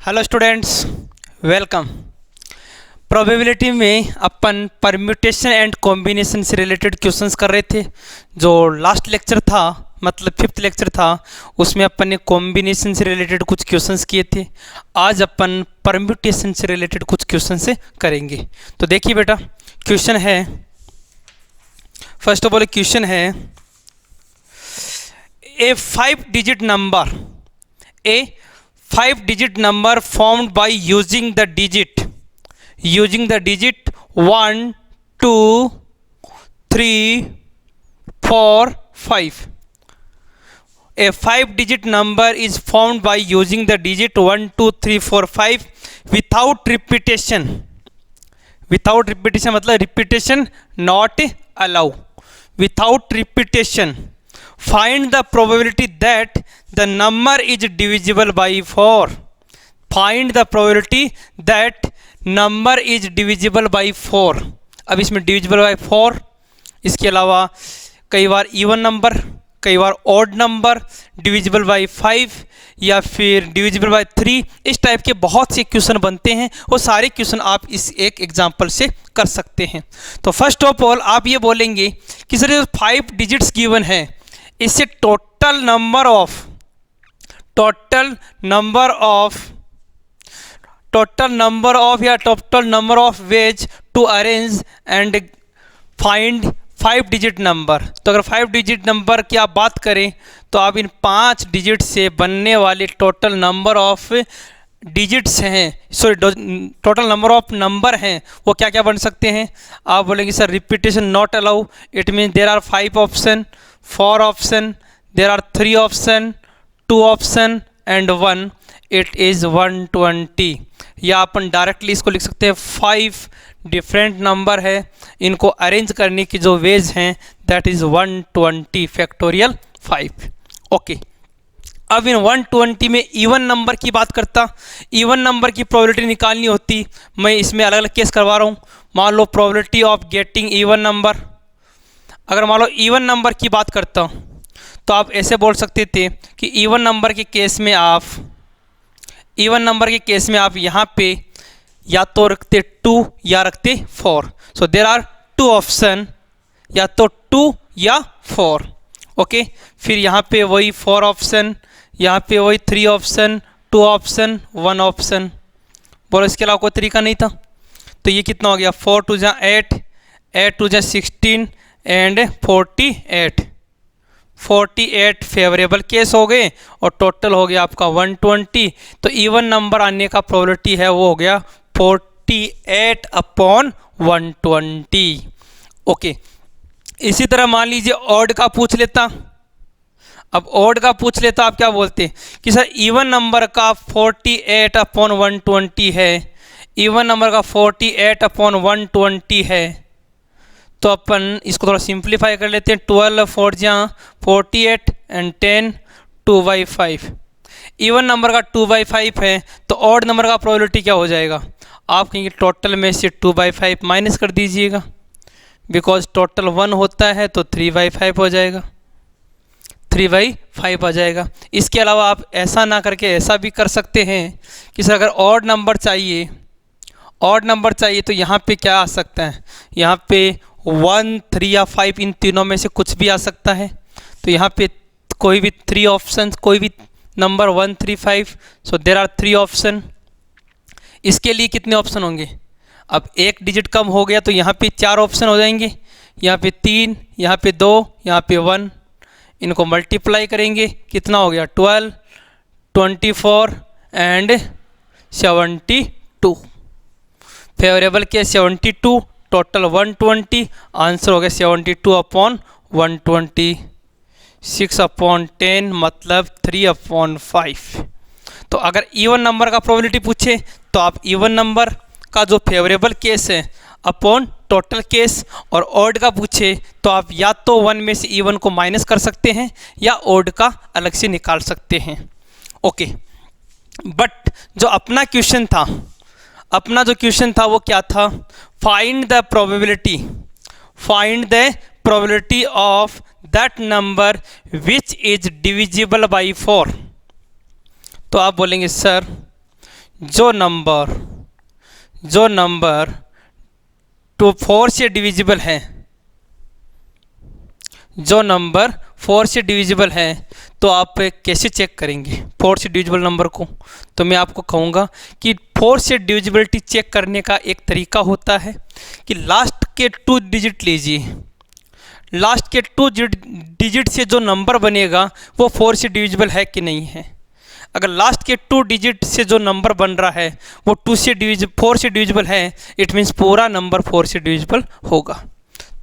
Hello students, welcome. Probability में अपन permutation and combination से related questions कर रहे थे। जो लास्ट लेक्चर था, मतलब 5th लेक्चर था, उसमें अपन ने कॉम्बिनेशन से रिलेटेड कुछ क्वेश्चंस किए थे। आज अपन परम्यूटेशन से रिलेटेड कुछ क्वेश्चन से करेंगे। तो देखिए बेटा, क्वेश्चन है, फर्स्ट ऑफ ऑल क्वेश्चन है, ए 5 digit number formed by using the digit 1 2 3 4 5. A 5-digit number is formed by using the digit 1 2 3 4 5 without repetition मतलब repetition not allow. Without repetition, find the probability that the number is divisible by 4. Find the probability that number is divisible by 4. अब इसमें divisible by 4, इसके अलावा कई बार even number, कई बार odd number, divisible by 5 या फिर divisible by 3, इस type के बहुत से क्वेश्चन बनते हैं। वो सारे क्वेश्चन आप इस एक एग्जाम्पल से कर सकते हैं। तो फर्स्ट ऑफ ऑल आप ये बोलेंगे कि सर 5 डिजिट्स गिवन है, इससे total number of ways to arrange and find 5 digit number. तो अगर 5 डिजिट नंबर की आप बात करें तो आप इन 5 डिजिट से बनने वाले टोटल नंबर ऑफ डिजिट्स हैं, टोटल नंबर ऑफ नंबर हैं, वो क्या क्या बन सकते हैं। आप बोलेंगे sir repetition not allow, it mean there are 5 option, 4 option, there are 3 option, 2 option and 1, it is 120। या अपन डायरेक्टली इसको लिख सकते हैं 5 डिफरेंट नंबर है, इनको अरेंज करने की जो वेज हैं दैट इज़ 120 फैक्टोरियल 5। ओके, अब इन 120 में इवन नंबर की बात करता, इवन नंबर की प्रोबेबिलिटी निकालनी होती। मैं इसमें अलग अलग केस करवा रहा हूँ। मान लो probability of getting even number, अगर मान लो इवन नंबर की बात करता हूँ तो आप ऐसे बोल सकते थे कि इवन नंबर के केस में आप यहाँ पे या तो रखते 2 या रखते 4। सो देर आर 2 ऑप्शन, या तो 2 या 4। ओके, फिर यहाँ पे वही 4 ऑप्शन, यहाँ पे वही 3 ऑप्शन, 2 ऑप्शन, 1 ऑप्शन। बोलो इसके अलावा कोई तरीका नहीं था। तो ये कितना हो गया, 4 2 जा 8, 8 2 जा 16 एंड 48 फेवरेबल केस हो गए और टोटल हो गया आपका 120। तो इवन नंबर आने का प्रोबेबिलिटी है वो हो गया 48/120। ओके, इसी तरह मान लीजिए ऑड का पूछ लेता। अब ऑड का पूछ लेता आप क्या बोलते कि सर इवन नंबर का 48/120 है, इवन नंबर का 48/120 है। तो अपन इसको थोड़ा सिंप्लीफाई कर लेते हैं। 12 4 जा 48 एंड 10 2/5। इवन नंबर का 2/5 है, तो ऑड नंबर का प्रोबेबिलिटी क्या हो जाएगा। आप कहेंगे टोटल में से 2/5 माइनस कर दीजिएगा, बिकॉज टोटल 1 होता है तो 3/5 हो जाएगा, 3/5 आ जाएगा। इसके अलावा आप ऐसा ना करके ऐसा भी कर सकते हैं कि सर अगर ऑड नंबर चाहिए तो यहाँ पे क्या आ सकता है, यहाँ पे 1 3 या 5 इन तीनों में से कुछ भी आ सकता है। तो यहाँ पे कोई भी 3 ऑप्शन, कोई भी number 1 3 5, so there are 3 option. इसके लिए कितने ऑप्शन होंगे, अब एक डिजिट कम हो गया तो यहाँ पे 4 ऑप्शन हो जाएंगे, यहाँ पे 3, यहाँ पे 2, यहाँ पे 1। इनको मल्टीप्लाई करेंगे, कितना हो गया 12 24 एंड 72। फेवरेबल के 72, टोटल 120, आंसर हो गया 72/120, 6/10 मतलब 3/5। तो अगर इवन नंबर का प्रोबेबिलिटी पूछे तो आप इवन नंबर का जो फेवरेबल केस है अपॉन टोटल केस, और ऑड का पूछे तो आप या तो 1 में से इवन को माइनस कर सकते हैं या ऑड का अलग से निकाल सकते हैं। ओके, बट जो अपना क्वेश्चन था वो क्या था, find the probability of that number which is divisible by 4। तो आप बोलेंगे सर जो नंबर 4 से डिविजिबल है, जो नंबर 4 से डिविजिबल है, तो आप कैसे चेक करेंगे 4 से डिविजिबल नंबर को? तो मैं आपको कहूँगा कि 4 से डिविजिबिलिटी चेक करने का एक तरीका होता है कि लास्ट के 2 डिजिट लीजिए। लास्ट के 2 डिजिट से जो नंबर बनेगा वो 4 से डिविजिबल है कि नहीं है। अगर लास्ट के 2 डिजिट से जो नंबर बन रहा है वो 4 से डिविजिबल है, इट मीन्स पूरा नंबर 4 से डिविजिबल होगा।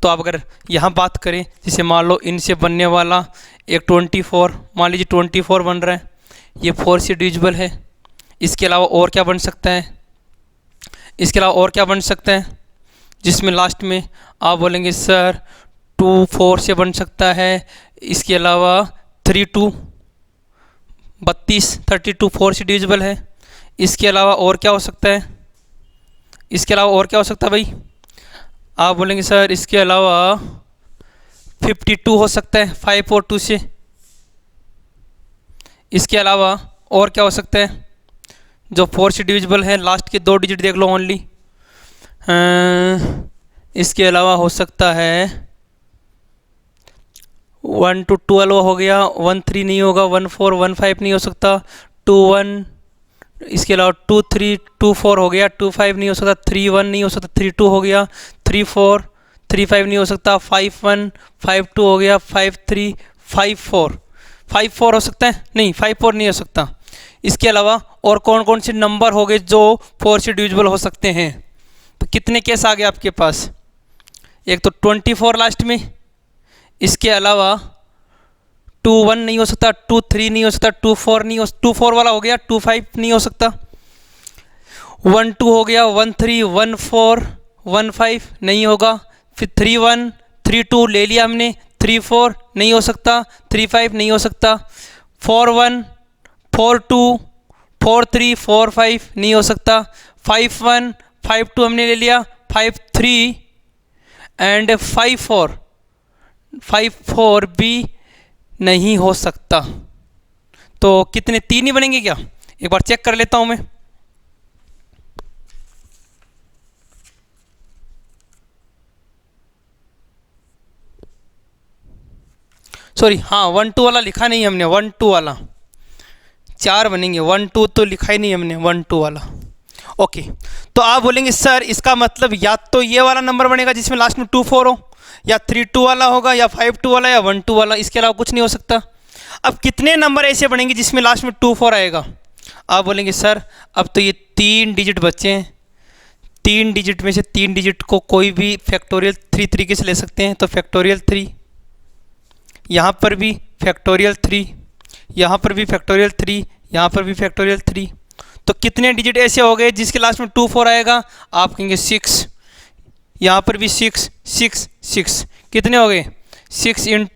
तो आप अगर यहाँ बात करें, जैसे मान लो इनसे बनने वाला एक 24, मान लीजिए 24 बन रहा है, ये 4 से डिविजिबल है। इसके अलावा और क्या बन सकता है? इसके अलावा और क्या बन सकता है जिसमें लास्ट में आप बोलेंगे सर 2 4 से बन सकता है। इसके अलावा 3 2 32 32 4 से डिविजिबल है। इसके अलावा और क्या हो सकता है? इसके अलावा और क्या हो सकता है भाई? आप बोलेंगे सर इसके अलावा 52 हो सकता है 5 और 2 से। इसके अलावा और क्या हो सकता है जो 4 से डिविजिबल है? लास्ट के 2 डिजिट देख लो ओनली। इसके अलावा हो सकता है 1 to 12 हो गया, 1 3 नहीं होगा, 1 4 1 5 नहीं हो सकता, 2 1, इसके अलावा 2 3 2 4 हो गया, 2 5 नहीं हो सकता, 3 1 नहीं हो सकता, 3 2 हो गया, 3 4 3 5 नहीं हो सकता, 5 1 5 2 हो गया, 5 3 5 4 हो सकता है? नहीं, 5 4 नहीं हो सकता। इसके अलावा और कौन कौन से नंबर हो गए जो 4 से डिविजिबल हो सकते हैं? तो कितने केस आ गए आपके पास? एक तो 24 लास्ट में, इसके अलावा 2 1 नहीं हो सकता, 2 3 नहीं हो सकता, 2 4 नहीं हो, 2 4 वाला हो गया, 2 5 नहीं हो सकता, 1 2 हो गया, 1 3 1 4 1 5 नहीं होगा, फिर 3 1 3 2 ले लिया हमने, 3 4 नहीं हो सकता, 3 5 नहीं हो सकता, 4 1 4 2 4 3 4 5 नहीं हो सकता, 5 1 5 2 हमने ले लिया, 5 3 एंड 5 4 भी नहीं हो सकता। तो कितने? 3 ही बनेंगे क्या? एक बार चेक कर लेता हूं मैं। सॉरी, हाँ 1 2 वाला लिखा नहीं हमने, 1 2 वाला 4 बनेंगे, 1 2 तो लिखा ही नहीं हमने, 1 2 वाला। ओके, तो आप बोलेंगे सर इसका मतलब या तो ये वाला नंबर बनेगा जिसमें लास्ट में 2 4 हो, या 3 2 वाला होगा, या 5 2 वाला, या 1 2 वाला, इसके अलावा कुछ नहीं हो सकता। अब कितने नंबर ऐसे बनेंगे जिसमें लास्ट में 2 4 आएगा? आप बोलेंगे सर अब तो ये 3 डिजिट बचे हैं, 3 डिजिट में से 3 डिजिट को कोई भी फैक्टोरियल 3 तरीके से ले सकते हैं। तो फैक्टोरियल 3, यहाँ पर भी फैक्टोरियल 3, यहाँ पर भी फैक्टोरियल 3, यहाँ पर भी फैक्टोरियल 3। तो कितने डिजिट ऐसे हो गए जिसके लास्ट में 2 4 आएगा? आप कहेंगे 6, यहाँ पर भी 6 6 6, कितने हो गए? 6 ×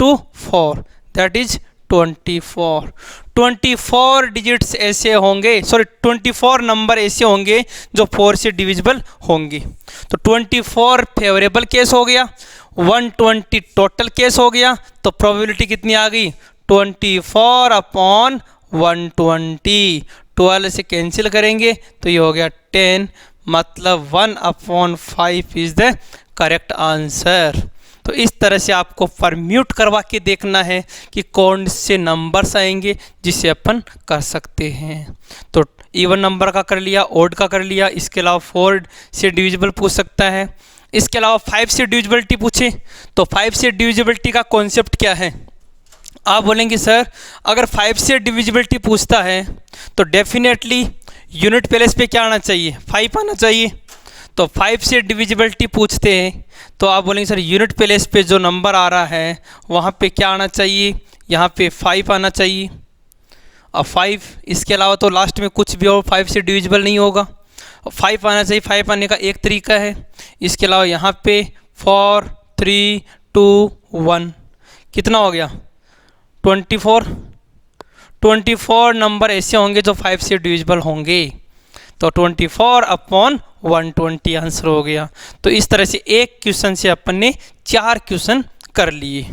4 दैट इज 24। 24 डिजिट्स ऐसे होंगे, सॉरी 24 नंबर ऐसे होंगे जो 4 से डिविजिबल होंगे। तो 24 फेवरेबल केस हो गया, 120 टोटल केस हो गया। तो प्रोबेबिलिटी कितनी आ गई? 24/120। 12 से कैंसिल करेंगे तो ये हो गया 10, मतलब 1/5 इज द करेक्ट आंसर। तो इस तरह से आपको परम्यूट करवा के देखना है कि कौन से नंबर्स आएंगे जिसे अपन कर सकते हैं। तो इवन नंबर का कर लिया, ओड का कर लिया, इसके अलावा 4 से डिविजिबल पूछ सकता है, इसके अलावा 5 से डिविजिबिलिटी पूछे तो 5 से डिविजिबिलिटी का कॉन्सेप्ट क्या है? आप बोलेंगे सर अगर 5 से डिविजिबिलिटी पूछता है तो डेफिनेटली यूनिट प्लेस पे क्या आना चाहिए? 5 आना चाहिए। तो 5 से डिविजिबिलिटी पूछते हैं तो आप बोलेंगे सर यूनिट प्लेस पे जो नंबर आ रहा है वहाँ पे क्या आना चाहिए? यहाँ पे 5 आना चाहिए। अब 5 इसके अलावा तो लास्ट में कुछ भी और 5 से डिविजिबल नहीं होगा, 5 आना चाहिए। 5 आने का एक तरीका है, इसके अलावा यहाँ पे 4 3 2 1 कितना हो गया? 24 नंबर ऐसे होंगे जो 5 से डिविजिबल होंगे। तो 24/120 आंसर हो गया। तो इस तरह से एक क्वेश्चन से अपन ने 4 क्वेश्चन कर लिए।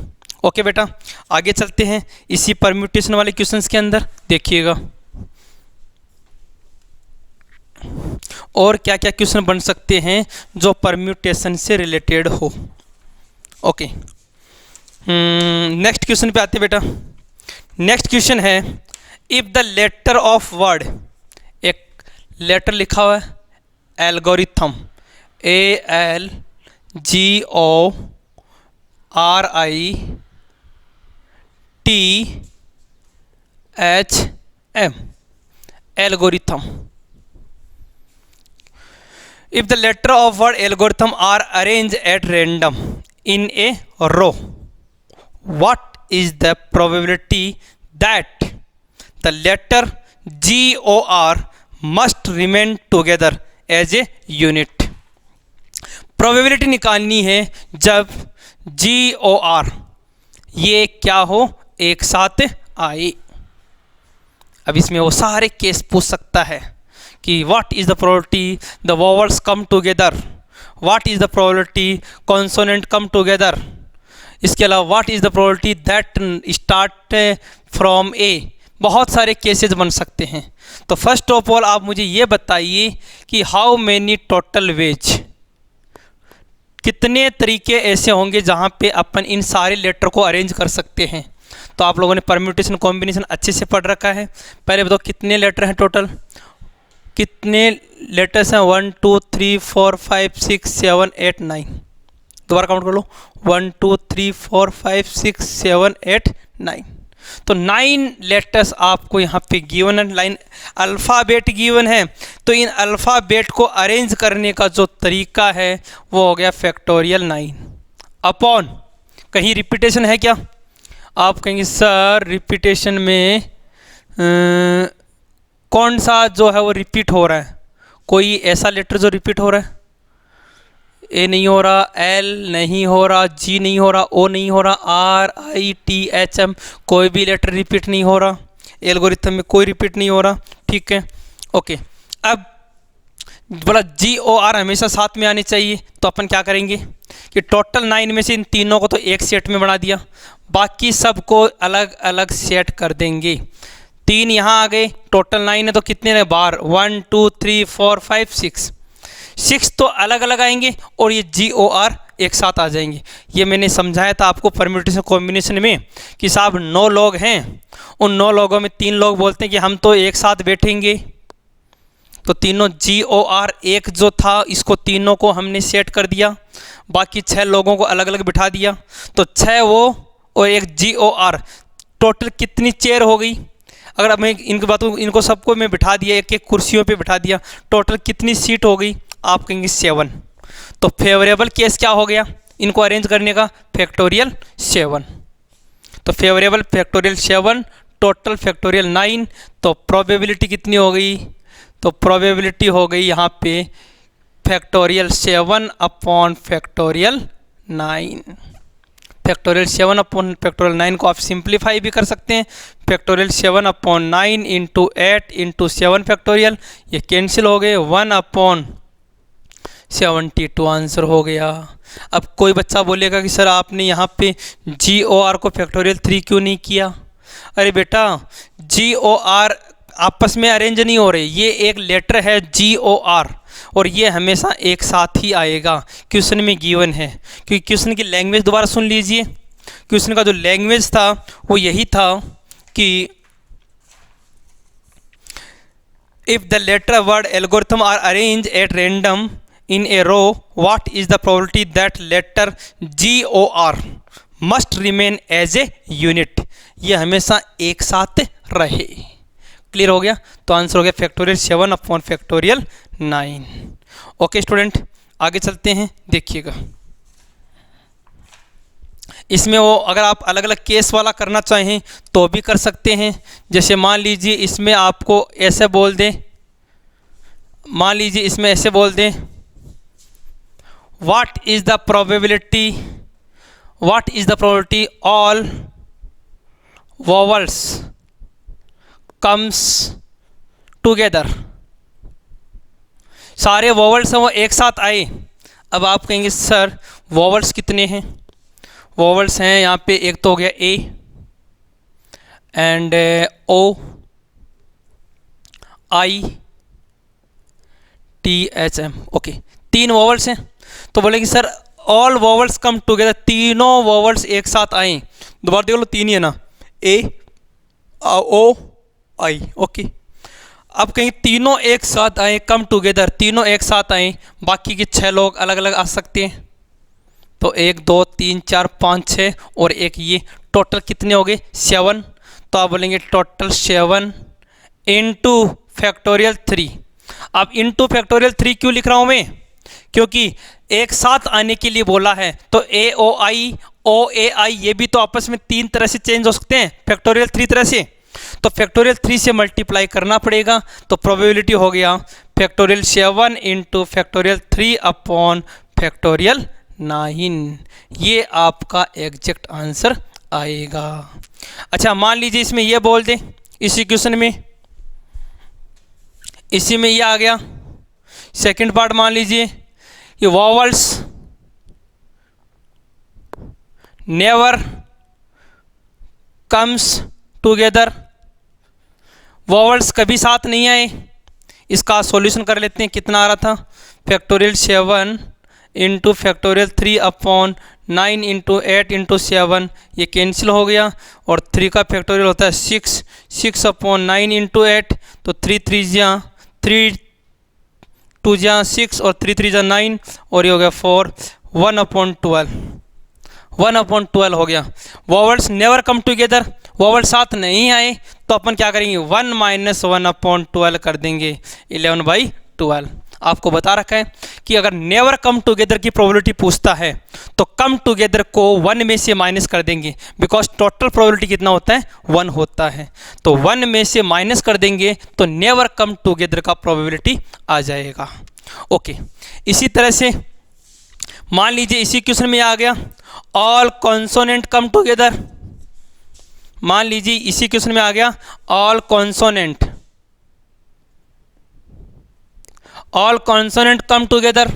ओके बेटा, आगे चलते हैं इसी परम्यूटेशन वाले क्वेश्चंस के अंदर, देखिएगा। और क्या क्या क्वेश्चन बन सकते हैं जो परम्यूटेशन से रिलेटेड हो। ओके, नेक्स्ट क्वेश्चन पे आते हैं बेटा। नेक्स्ट क्वेश्चन है, if the letter of word, एक लेटर लिखा हुआ है algorithm, ALGORITHM, algorithm. If the letter of word algorithm are arranged at random in a row, what is the probability that the letter GOR must remain together as a unit? Probability निकालनी है जब GOR ये क्या हो, एक साथ आए। अब इसमें वो सारे केस पूछ सकता है कि what is the probability the vowels come together, what is the probability consonant come together, इसके अलावा what is the probability that start from A. बहुत सारे केसेस बन सकते हैं। तो फर्स्ट ऑफ ऑल आप मुझे ये बताइए कि हाउ मैनी टोटल वेज, कितने तरीके ऐसे होंगे जहाँ पे अपन इन सारे लेटर को अरेंज कर सकते हैं। तो आप लोगों ने परम्यूटेशन कॉम्बिनेशन अच्छे से पढ़ रखा है। पहले बताओ कितने लेटर हैं टोटल, कितने लेटर्स हैं, 1 2 3 4 5 6 7 8 9। दोबारा काउंट कर लो, 1 2 3 4 5 6 7 8 9। तो 9 लेटर्स आपको यहाँ पे गिवन है, लाइन अल्फ़ाबेट गिवन है। तो इन अल्फ़ाबेट को अरेंज करने का जो तरीका है वो हो गया फैक्टोरियल 9 अपॉन, कहीं रिपीटेशन है क्या? आप कहेंगे सर रिपीटेशन में कौन सा जो है वो रिपीट हो रहा है? कोई ऐसा लेटर जो रिपीट हो रहा है? ए नहीं हो रहा, एल नहीं हो रहा, जी नहीं हो रहा, ओ नहीं हो रहा, R I T H M कोई भी लेटर रिपीट नहीं हो रहा, एल्गोरिथम में कोई रिपीट नहीं हो रहा। ठीक है, ओके। अब बोला जी ओ आर हमेशा साथ में आने चाहिए, तो अपन क्या करेंगे कि टोटल 9 में से इन तीनों को तो एक सेट में बना दिया, बाकी सबको अलग अलग सेट कर देंगे। 3 यहाँ आ गए, टोटल 9 है तो कितने हैं बार, 1 2 3 4 5 6 तो अलग अलग आएंगे और ये GOR एक साथ आ जाएंगे। ये मैंने समझाया था आपको परम्यूटेशन कॉम्बिनेशन में कि साहब 9 लोग हैं, उन 9 लोगों में 3 लोग बोलते हैं कि हम तो एक साथ बैठेंगे, तो तीनों GOR एक जो था इसको तीनों को हमने सेट कर दिया, बाकी 6 लोगों को अलग अलग बिठा दिया। तो 6 वो और एक GOR, टोटल कितनी चेयर हो गई? अगर अब मैं इनकी बात करूँ, इनको सबको मैं बिठा दिया, एक एक कुर्सियों पे बिठा दिया, टोटल कितनी सीट हो गई? आप कहेंगे 7। तो फेवरेबल केस क्या हो गया इनको अरेंज करने का? फैक्टोरियल 7। तो फेवरेबल फैक्टोरियल 7, टोटल फैक्टोरियल 9। तो प्रोबेबिलिटी कितनी हो गई? तो प्रोबेबिलिटी हो गई यहाँ पे factorial 7 upon factorial 9। Factorial 7 upon factorial 9 को आप सिंप्लीफाई भी कर सकते हैं। Factorial 7 upon 9 into 8 into 7 factorial, ये कैंसिल हो गए, 1 अपॉन 72 आंसर हो गया। अब कोई बच्चा बोलेगा कि सर आपने यहाँ पे GOR को फैक्टोरियल 3 क्यों नहीं किया? अरे बेटा GOR आपस में अरेंज नहीं हो रहे, ये एक लेटर है GOR और ये हमेशा एक साथ ही आएगा, क्वेश्चन में गिवन है। क्योंकि क्वेश्चन की लैंग्वेज दोबारा सुन लीजिए, क्वेश्चन का जो लैंग्वेज था वो यही था कि if the letter word algorithm are arrange at random in a row, what is the probability that letter GOR must remain as a unit? ये हमेशा एक साथ रहे। क्लियर हो गया? तो आंसर हो गया factorial 7 upon factorial 9। Okay student, आगे चलते हैं, देखिएगा। इसमें वो अगर आप अलग अलग केस वाला करना चाहें तो भी कर सकते हैं। जैसे मान लीजिए इसमें आपको ऐसे बोल दें, मान लीजिए इसमें ऐसे बोल दें, what is the probability all vowels comes together, सारे वॉवल्स हैं वो एक साथ आए। अब आप कहेंगे सर वॉवल्स कितने हैं? वॉवल्स हैं यहाँ पे एक तो हो गया A and O, I THM। Okay, 3 vowels हैं, तो बोलेंगे sir all vowels come together, तीनों वोवल्स एक साथ आए। दोबारा देख लो, 3 ही है ना, A O I। ओके, अब कहीं तीनों एक साथ आए, कम टुगेदर, तीनों एक साथ आए, बाकी के 6 लोग अलग अलग आ सकते हैं। तो 1 2 3 4 5 6 और एक ये, टोटल कितने हो गए 7। तो आप बोलेंगे टोटल 7 इंटू फैक्टोरियल 3। अब इंटू फैक्टोरियल 3 क्यों लिख रहा हूँ मैं, क्योंकि एक साथ आने के लिए बोला है। तो AOI OAI ये भी तो आपस में 3 तरह से चेंज हो सकते हैं, फैक्टोरियल 3 तरह से। तो फैक्टोरियल 3 से मल्टीप्लाई करना पड़ेगा। तो प्रोबेबिलिटी हो गया factorial 7 into factorial 3 upon factorial 9। ये आपका एग्जैक्ट आंसर आएगा। अच्छा, मान लीजिए इसमें ये बोल दें, इस इक्वेशन में, इसी में ये आ गया। सेकंड पार्ट मान लीजिए ये vowels never comes together, vowels कभी साथ नहीं आए। इसका सॉल्यूशन कर लेते हैं, कितना आ रहा था, factorial 7 into factorial 3 upon 9 into 8 into 7, ये कैंसिल हो गया। और 3 का फैक्टोरियल होता है 6, 6 अपॉन 9 इंटू 8, तो 3 3 जा 3 2 जा 6 और 3 3 जा 9, और ये हो गया 4, 1 अपॉन 12, 1 अपॉन 12 हो गया। Vowels never come together, vowel साथ नहीं आए, तो अपन क्या करेंगे 1 माइनस 1 अपॉन 12 कर देंगे, 11/12। आपको बता रखा है कि अगर नेवर कम टुगेदर की प्रोबेबिलिटी पूछता है तो कम टुगेदर को 1 में से माइनस कर देंगे, बिकॉज टोटल प्रोबेबिलिटी कितना होता है 1 होता है। तो 1 में से माइनस कर देंगे तो नेवर कम टुगेदर का प्रोबेबिलिटी आ जाएगा। ओके, इसी तरह से मान लीजिए इसी क्वेश्चन में आ गया ऑल कॉन्सोनेंट कम टुगेदर। मान लीजिए इसी क्वेश्चन में आ गया ऑल कॉन्सोनेंट कम टुगेदर।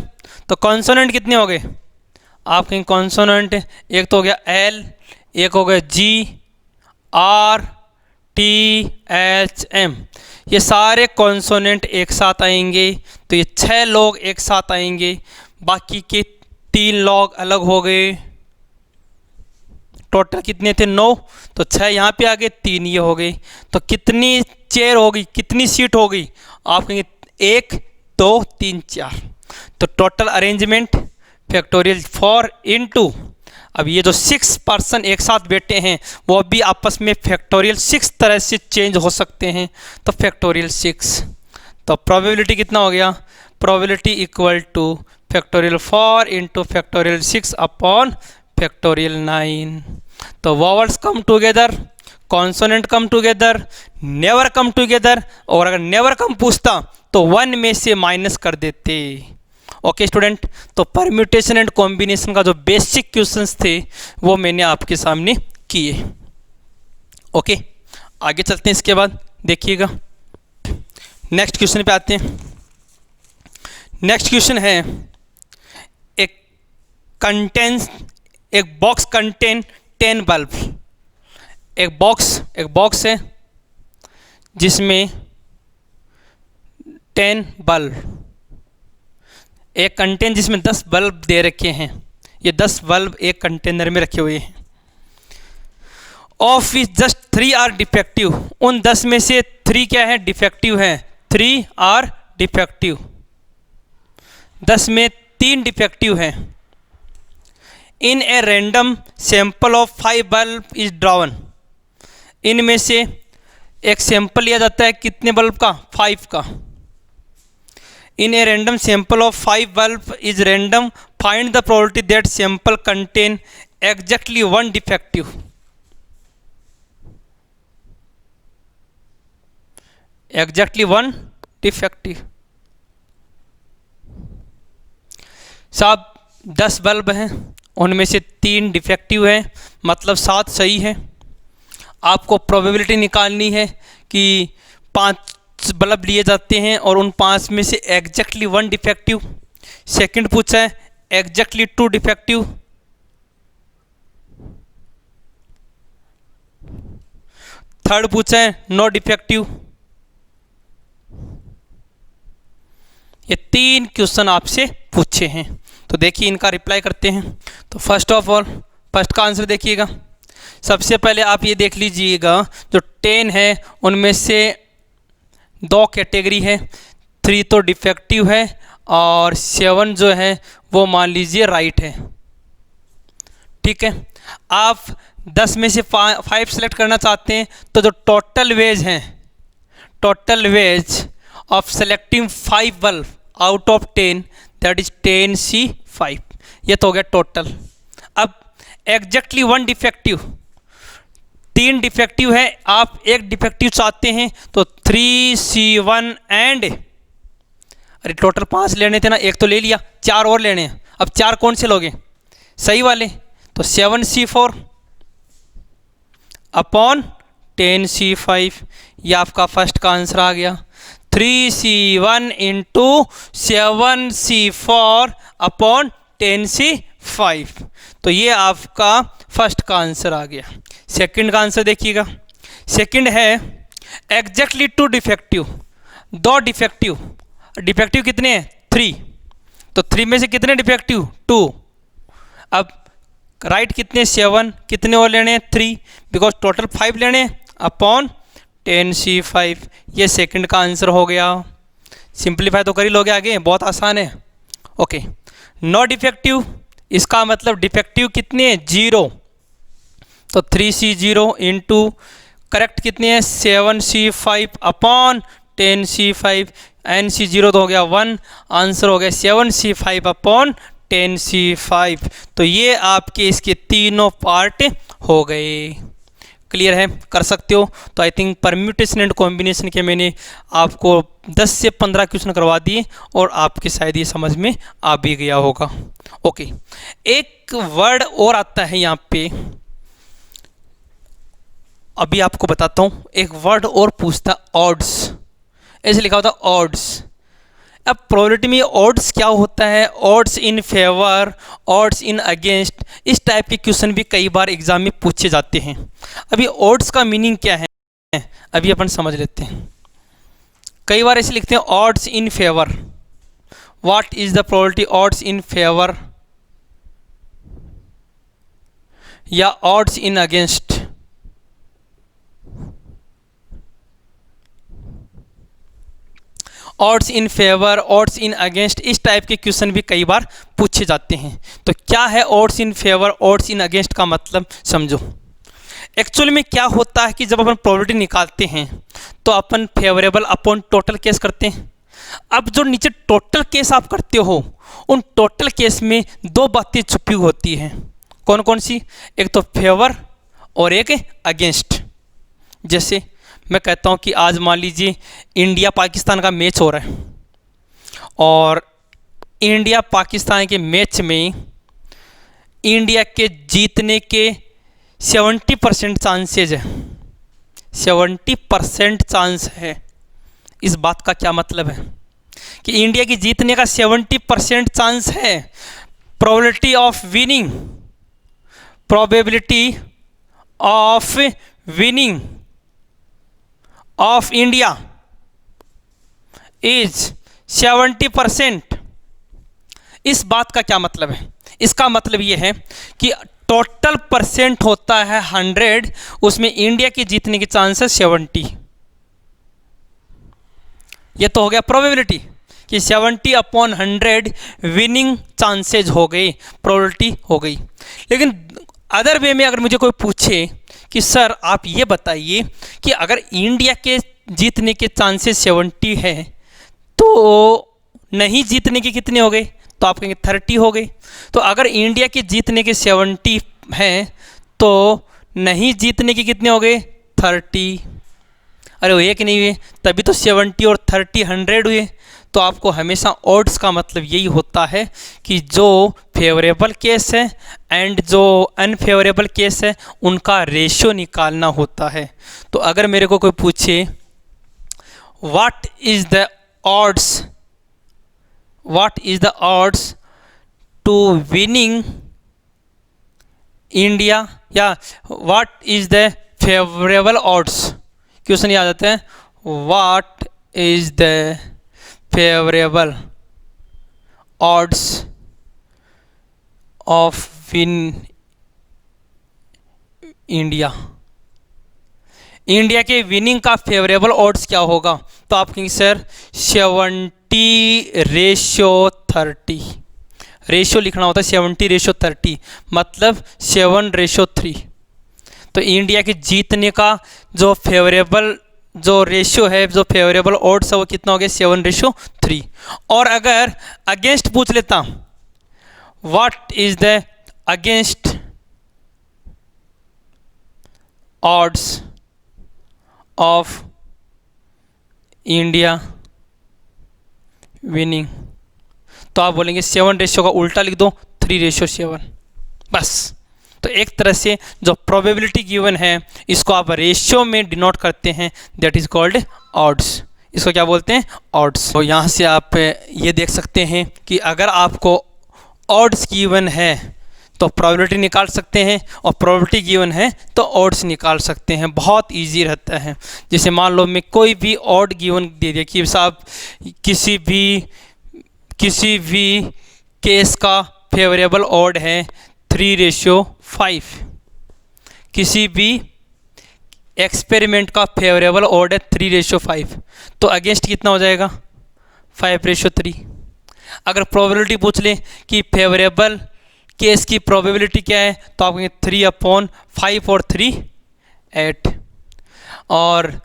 तो कॉन्सोनेंट कितने हो गए, आप कहीं कॉन्सोनेंट, एक तो हो गया L, एक हो गया G, R, T, H, M, ये सारे कॉन्सोनेंट एक साथ आएंगे। तो ये 6 लोग एक साथ आएंगे, बाकी के 3 लोग अलग हो गए। टोटल कितने थे 9, तो 6 यहाँ पे आ गए, 3 ये हो गई। तो कितनी चेयर होगी, कितनी सीट होगी, आप कहेंगे 1 2 3 4। तो टोटल अरेंजमेंट फैक्टोरियल 4 इंटू, अब ये जो 6 पर्सन एक साथ बैठे हैं वो भी आपस में फैक्टोरियल 6 तरह से चेंज हो सकते हैं, तो फैक्टोरियल 6। तो प्रोबेबिलिटी कितना हो गया, probability equal two factorial 4 into factorial 6 upon factorial 9। तो vowels come together, consonant come together, never come together, और अगर नेवर कम पूछता तो 1 में से माइनस कर देते। ओके स्टूडेंट, तो परम्यूटेशन एंड कॉम्बिनेशन का जो बेसिक क्वेश्चंस थे वो मैंने आपके सामने किए। ओके, आगे चलते हैं। इसके बाद देखिएगा नेक्स्ट क्वेश्चन पे आते हैं। नेक्स्ट क्वेश्चन है एक बॉक्स कंटेन 10 बल्ब। एक बॉक्स है जिसमें 10 बल्ब, एक कंटेन जिसमें 10 बल्ब दे रखे हैं। ये 10 बल्ब एक कंटेनर में रखे हुए हैं। Of which just 3 are defective, उन 10 में से 3 क्या है, डिफेक्टिव है। 3 आर डिफेक्टिव, 10 में 3 डिफेक्टिव हैं। In a random sample of 5 bulb is drawn, इनमें से एक सैंपल लिया जाता है कितने बल्ब का, 5 का। In a random sample of 5 bulb is random, find the probability that sample contain exactly 1 defective. Exactly 1 defective, साहब 10 बल्ब हैं, उनमें से 3 डिफेक्टिव हैं, मतलब 7 सही है। आपको प्रोबेबिलिटी निकालनी है कि 5 बल्ब लिए जाते हैं और उन 5 में से एग्जैक्टली 1 डिफेक्टिव। सेकंड पूछा है एग्जैक्टली 2 डिफेक्टिव। थर्ड पूछा है नो डिफेक्टिव। ये 3 क्वेश्चन आपसे पूछे हैं। तो देखिए इनका रिप्लाई करते हैं। तो फर्स्ट ऑफ ऑल फर्स्ट का आंसर देखिएगा। सबसे पहले आप ये देख लीजिएगा, जो 10 है उनमें से 2 कैटेगरी है, 3 तो डिफेक्टिव है और 7 जो है वो मान लीजिए राइट है। ठीक है, आप 10 में से 5 सेलेक्ट करना चाहते हैं तो जो टोटल वेज हैं, total ways of selecting 5 bulb out of 10 that is 10C5। ये तो हो गया टोटल। अब एग्जैक्टली 1 डिफेक्टिव, 3 डिफेक्टिव है, आप 1 डिफेक्टिव चाहते हैं तो 3C1 एंड, अरे टोटल 5 लेने थे ना, 1 तो ले लिया, 4 और लेने हैं। अब 4 कौन से लोगे? सही वाले। तो 7C4 अपॉन 10C5, ये आपका फर्स्ट का आंसर आ गया। 3C1 into 7C4 upon 10C5, तो ये आपका फर्स्ट का आंसर आ गया। सेकंड का आंसर देखिएगा। सेकंड है एग्जैक्टली 2 डिफेक्टिव, 2 डिफेक्टिव। डिफेक्टिव कितने हैं? 3। तो 3 में से कितने डिफेक्टिव? 2। अब राइट कितने? 7। कितने और लेने हैं? 3, बिकॉज टोटल 5 लेने हैं अपॉन 10C5। ये सेकंड का आंसर हो गया। सिंप्लीफाई तो कर ही लोगे आगे, बहुत आसान है। ओके, नो डिफेक्टिव, इसका मतलब डिफेक्टिव कितने हैं? 0। तो 3C0 इंटू करेक्ट कितने हैं? 7C5 upon 10C5। NC0 तो हो गया 1, आंसर हो गया 7C5 अपॉन 10C5। तो ये आपके इसके तीनों पार्ट हो गए। क्लियर है? कर सकते हो। तो I think permutation and combination के मैंने आपको 10 से 15 क्वेश्चन करवा दिए और आपके शायद ये समझ में आ भी गया होगा। ओके, एक वर्ड और आता है यहाँ पे, अभी आपको बताता हूँ। एक वर्ड और पूछता, ऑड्स, ऐसे लिखा होता ऑड्स। अब प्रोबेबिलिटी में ऑड्स क्या होता है? Odds in favour, odds in against, इस टाइप के क्वेश्चन भी कई बार एग्जाम में पूछे जाते हैं। अभी ऑड्स का मीनिंग क्या है अभी अपन समझ लेते हैं। कई बार ऐसे लिखते हैं odds in favour. What is the probability odds in favour, या odds in against. Odds in favour, odds in against, इस टाइप के क्वेश्चन भी कई बार पूछे जाते हैं। तो क्या है odds in favour, odds in against का मतलब समझो। एक्चुअली में क्या होता है कि जब अपन प्रोबेबिलिटी निकालते हैं तो अपन फेवरेबल अपॉन टोटल केस करते हैं। अब जो नीचे टोटल केस आप करते हो, उन टोटल केस में 2 बातें छुपी होती हैं। कौन कौन सी? एक तो फेवर और एक अगेंस्ट। जैसे मैं कहता हूँ कि आज मान लीजिए इंडिया पाकिस्तान का मैच हो रहा है और इंडिया पाकिस्तान के मैच में इंडिया के जीतने के 70% चांसेज है, 70% चांस है। इस बात का क्या मतलब है कि इंडिया की जीतने का 70% चांस है। Probability of winning, probability of winning of India is 70%। इस बात का क्या मतलब है? इसका मतलब यह है कि टोटल परसेंट होता है 100, उसमें इंडिया की जीतने की चांसेस 70। यह तो हो गया प्रोबेबिलिटी कि 70 अपॉन 100 विनिंग चांसेज हो गए, प्रोबेबिलिटी हो गई। लेकिन अदर वे में अगर मुझे कोई पूछे कि सर आप ये बताइए कि अगर इंडिया के जीतने के चांसेस 70 है तो नहीं जीतने के कितने हो गए? तो आप कहेंगे 30 हो गए। तो अगर इंडिया के जीतने के 70 हैं तो नहीं जीतने के कितने हो गए? 30। अरे वो एक नहीं हुए, तभी तो 70 और 30 100 हुए। तो आपको हमेशा ऑड्स का मतलब यही होता है कि जो फेवरेबल केस है एंड जो अनफेवरेबल केस है उनका रेशियो निकालना होता है। तो अगर मेरे को कोई पूछे what is the odds, what is the odds to winning India, या what is the favourable odds, question याद आता है what is the favourable odds of win India, India के विनिंग का फेवरेबल ऑड्स क्या होगा? तो आप कहेंगे सर 70:30, रेशियो लिखना होता है 70:30, मतलब 7:3। तो इंडिया के जीतने का जो फेवरेबल जो रेशियो है, जो फेवरेबल ऑड्स है, वो कितना हो गया? 7:3। और अगर अगेंस्ट पूछ लेता, what is the against odds of India winning, तो आप बोलेंगे 7 रेशियो का उल्टा लिख दो 3:7, बस। तो एक तरह से जो प्रोबेबिलिटी गिवन है इसको आप रेशियो में डिनोट करते हैं, दैट इज कॉल्ड ऑड्स। इसको क्या बोलते हैं? ऑड्स। तो यहाँ से आप ये देख सकते हैं कि अगर आपको ऑड्स गिवन है तो प्रोबेबिलिटी निकाल सकते हैं, और प्रोबेबिलिटी गिवन है तो ऑड्स निकाल सकते हैं। बहुत इजी रहता है। जैसे मान लो मैं कोई भी ऑड गिवन दे दिया कि साहब किसी भी केस का फेवरेबल ऑड है 3:5, किसी भी एक्सपेरिमेंट का फेवरेबल ऑड है 3:5, तो अगेंस्ट कितना हो जाएगा? 5:3। अगर प्रोबेबिलिटी पूछ ले कि फेवरेबल केस की प्रोबेबिलिटी क्या है, तो आप कहेंगे 3/5 और 3 8। और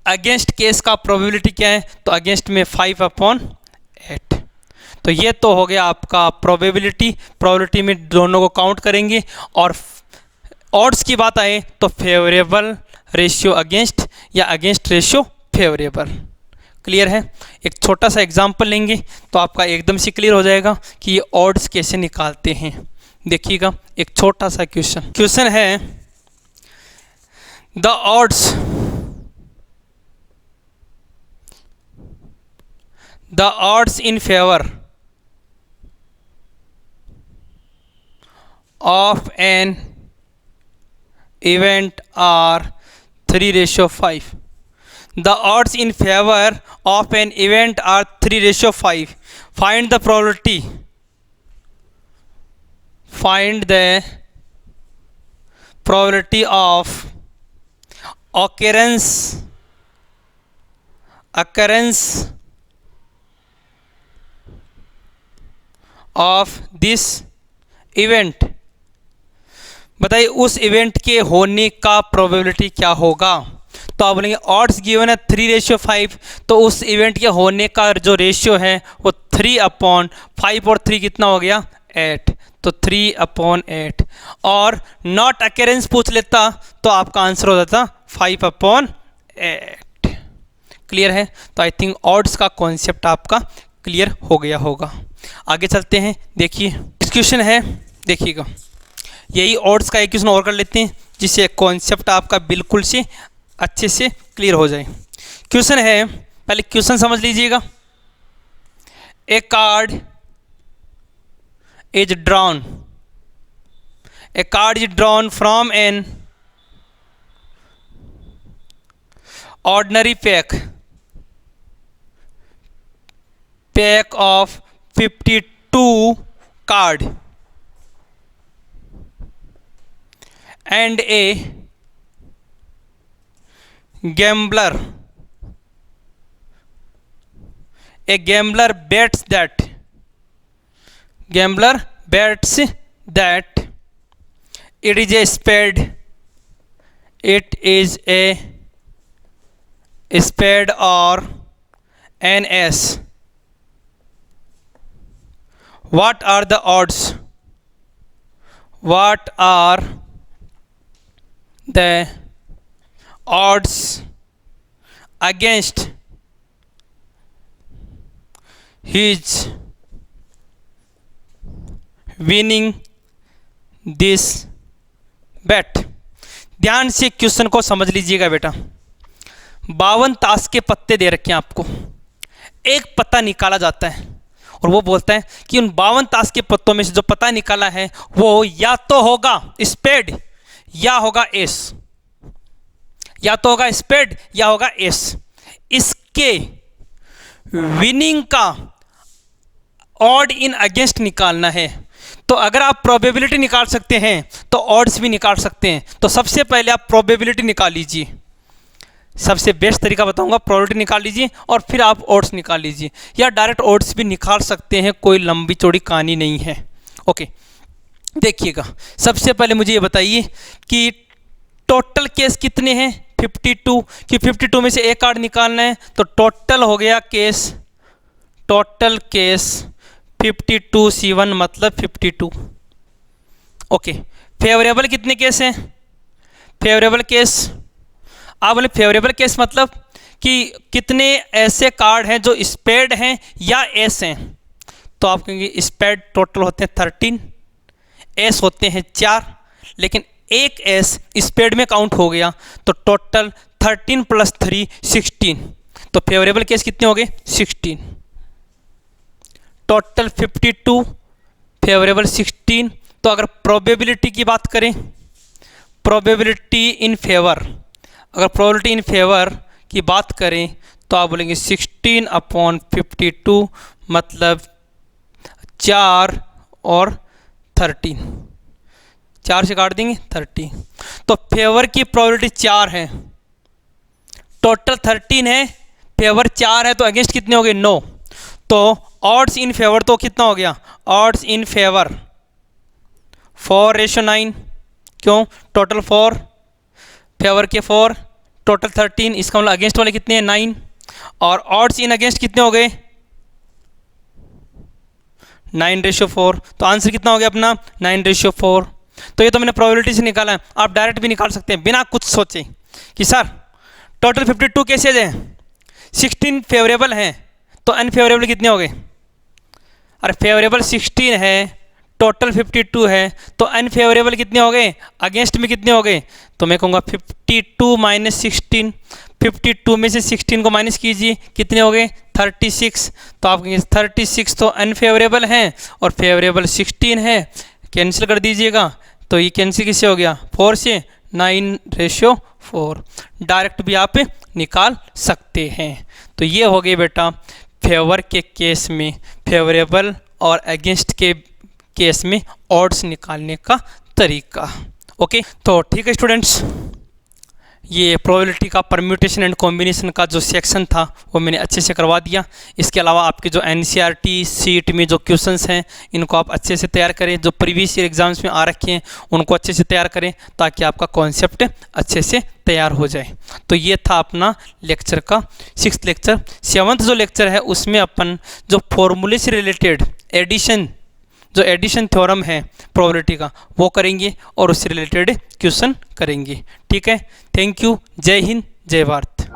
अगेंस्ट केस का प्रोबेबिलिटी क्या है, तो अगेंस्ट में 5/8। तो ये तो हो गया आपका प्रोबेबिलिटी में दोनों को काउंट करेंगे। और ऑड्स की बात आए तो फेवरेबल रेशियो अगेंस्ट या अगेंस्ट रेशियो फेवरेबल। क्लियर है? एक छोटा सा एग्जांपल लेंगे तो आपका एकदम से क्लियर हो जाएगा कि ये ऑड्स कैसे निकालते हैं। देखिएगा एक छोटा सा क्वेश्चन है, the odds in favour of an event are 3:5। The odds in favor of an event are 3:5. Find the probability. Find the probability of occurrence of this event. बताइए उस इवेंट के होने का प्रोबेबिलिटी क्या होगा? तो आप बोलेंगे ऑड्स गिवन है 3:5, तो उस इवेंट के होने का जो रेशियो है वो 3/5 और 3 कितना हो गया? 8। तो 3/8। और नॉट अकेरेंस पूछ लेता तो आपका आंसर हो जाता 5/8। क्लियर है? तो आई थिंक ऑड्स का कॉन्सेप्ट आपका क्लियर हो गया होगा। आगे चलते हैं। देखिए इस क्वेश्चन है, देखिएगा यही ऑड्स का एक क्वेश्चन और कर लेते हैं जिससे कॉन्सेप्ट आपका बिल्कुल से अच्छे से क्लियर हो जाए। क्वेश्चन है, पहले क्वेश्चन समझ लीजिएगा। A card is drawn from an ordinary pack of 52 card and a gambler bets that it is a spade or an ace. What are the odds? What are the odds against his winning this bet? ध्यान से question को समझ लीजिएगा बेटा। 52 ताश के पत्ते दे रखे हैं आपको, एक पत्ता निकाला जाता है और वो बोलता है कि उन 52 ताश के पत्तों में से जो पत्ता निकाला है वो या तो होगा स्पेड या होगा एस, या तो होगा स्पेड या होगा एस। इसके विनिंग का ऑड इन अगेंस्ट निकालना है। तो अगर आप प्रोबेबिलिटी निकाल सकते हैं तो ऑड्स भी निकाल सकते हैं। तो सबसे पहले आप प्रोबेबिलिटी निकाल लीजिए, सबसे बेस्ट तरीका बताऊंगा, प्रोबेबिलिटी निकाल लीजिए और फिर आप ऑड्स निकाल लीजिए, या डायरेक्ट ऑड्स भी निकाल सकते हैं, कोई लंबी चौड़ी कहानी नहीं है। ओके, देखिएगा, सबसे पहले मुझे ये बताइए कि टोटल केस कितने हैं? 52, कि 52 में से एक कार्ड निकालना है, तो टोटल हो गया केस, टोटल केस 52C1 मतलब 52। ओके, फेवरेबल कितने केस हैं? फेवरेबल केस, आप बोले फेवरेबल केस मतलब कि कितने ऐसे कार्ड हैं जो स्पेड हैं या एस हैं, तो आप कहेंगे स्पेड टोटल होते हैं 13, एस होते हैं 4, लेकिन एक एस स्पेड में काउंट हो गया, तो टोटल 13 + 3 16, तो फेवरेबल केस कितने हो गए? 16। Total 52, favourable 16। तो अगर प्रोबेबिलिटी की बात करें, प्रोबेबिलिटी इन फेवर, अगर प्रोबेबिलिटी इन फेवर की बात करें तो आप बोलेंगे 16/52 मतलब 4 और 13, 4 से काट देंगे 30। तो फेवर की प्रोबेबिलिटी 4 है, टोटल 13 है, फेवर 4 है, तो अगेंस्ट कितने हो गए? 9। तो ऑड्स इन फेवर तो कितना हो गया? ऑड्स इन फेवर 4:9, क्यों? टोटल 4, फेवर के 4, टोटल 13, इसका मतलब अगेंस्ट वाले कितने हैं? 9। और ऑड्स इन अगेंस्ट कितने हो गए? 9:4। तो आंसर कितना हो गया अपना? 9:4। तो ये तो मैंने प्रोबेबिलिटी से निकाला है, आप डायरेक्ट भी निकाल सकते हैं बिना कुछ सोचे कि सर टोटल 52 केसेज हैं, 16 फेवरेबल हैं, तो अनफेवरेबल कितने हो गए? अरे फेवरेबल 16 है, टोटल 52 है, तो अनफेवरेबल कितने हो गए? अगेंस्ट में कितने हो गए? तो मैं कहूँगा 52 - 16, 52 में से 16 को माइनस कीजिए, कितने हो गए? 36। तो आप कहेंगे 36 तो अनफेवरेबल हैं और फेवरेबल 16 है, कैंसिल कर दीजिएगा, तो ये कैंसिल किससे हो गया? 4 से, 9:4। डायरेक्ट भी आप निकाल सकते हैं। तो ये हो गए बेटा फेवर के केस में फेवरेबल और अगेंस्ट के केस में ऑड्स निकालने का तरीका। ओके, तो ठीक है स्टूडेंट्स, ये प्रोबेबिलिटी का परम्यूटेशन एंड कॉम्बिनेशन का जो सेक्शन था वो मैंने अच्छे से करवा दिया। इसके अलावा आपके जो एनसीईआरटी सीट में जो क्वेश्चंस हैं इनको आप अच्छे से तैयार करें, जो प्रीवियस ईयर एग्जाम्स में आ रखे हैं उनको अच्छे से तैयार करें ताकि आपका कॉन्सेप्ट अच्छे से तैयार हो जाए। तो ये था अपना लेक्चर का 6th लेक्चर। 7th जो लेक्चर है उसमें अपन जो फॉर्मूले से रिलेटेड एडिशन, जो एडिशन थ्योरम है प्रोबेबिलिटी का वो करेंगे और उससे रिलेटेड क्वेश्चन करेंगे। ठीक है, थैंक यू, जय हिंद, जय भारत।